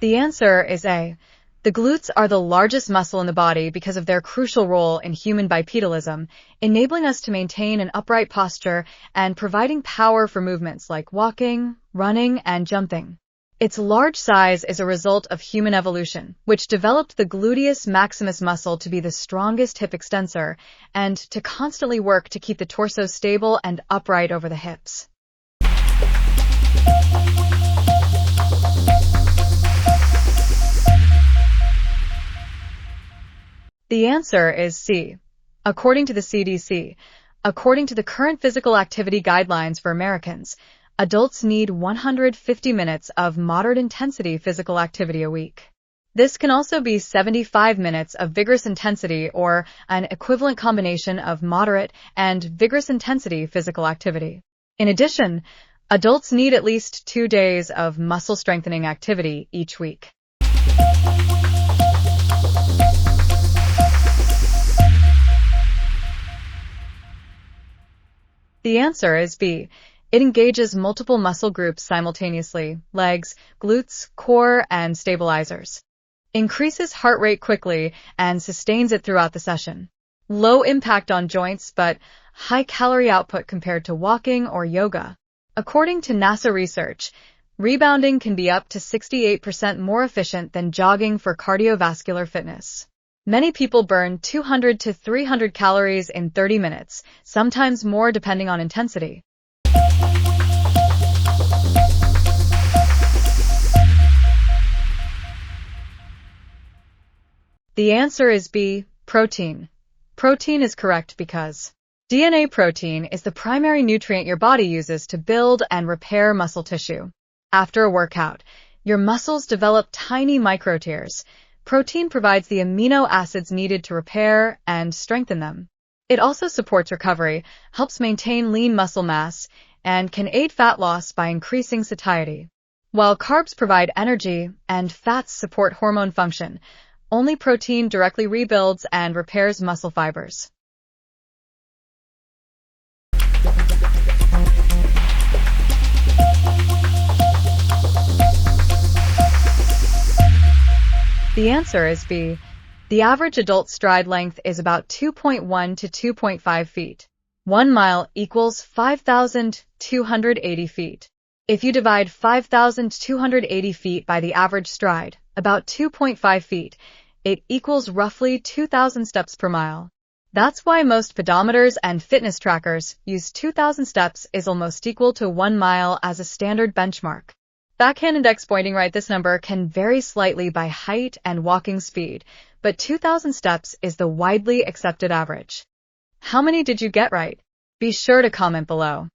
The answer is A. The glutes are the largest muscle in the body because of their crucial role in human bipedalism, enabling us to maintain an upright posture and providing power for movements like walking, running, and jumping. Its large size is a result of human evolution, which developed the Gluteus Maximus muscle to be the strongest hip extensor and to constantly work to keep the torso stable and upright over the hips. The answer is C. According to the CDC, according to the current physical activity guidelines for Americans, adults need 150 minutes of moderate-intensity physical activity a week. This can also be 75 minutes of vigorous intensity or an equivalent combination of moderate and vigorous intensity physical activity. In addition, adults need at least 2 days of muscle strengthening activity each week. The answer is B. It engages multiple muscle groups simultaneously: legs, glutes, core, and stabilizers. Increases heart rate quickly and sustains it throughout the session. Low impact on joints, but high calorie output compared to walking or yoga. According to NASA research, rebounding can be up to 68% more efficient than jogging for cardiovascular fitness. Many people burn 200 to 300 calories in 30 minutes, sometimes more depending on intensity. The answer is B. Protein. Protein is correct because DNA protein is the primary nutrient your body uses to build and repair muscle tissue. After a workout, your muscles develop tiny microtears. Protein provides the amino acids needed to repair and strengthen them. It also supports recovery, helps maintain lean muscle mass, and can aid fat loss by increasing satiety. While carbs provide energy and fats support hormone function, only protein directly rebuilds and repairs muscle fibers. The answer is B. The average adult stride length is about 2.1 to 2.5 feet. 1 mile equals 5,280 feet. If you divide 5,280 feet by the average stride, about 2.5 feet, it equals roughly 2,000 steps per mile. That's why most pedometers and fitness trackers use 2,000 steps is almost equal to 1 mile as a standard benchmark. Backhand index pointing right, this number can vary slightly by height and walking speed, but 2,000 steps is the widely accepted average. How many did you get right? Be sure to comment below.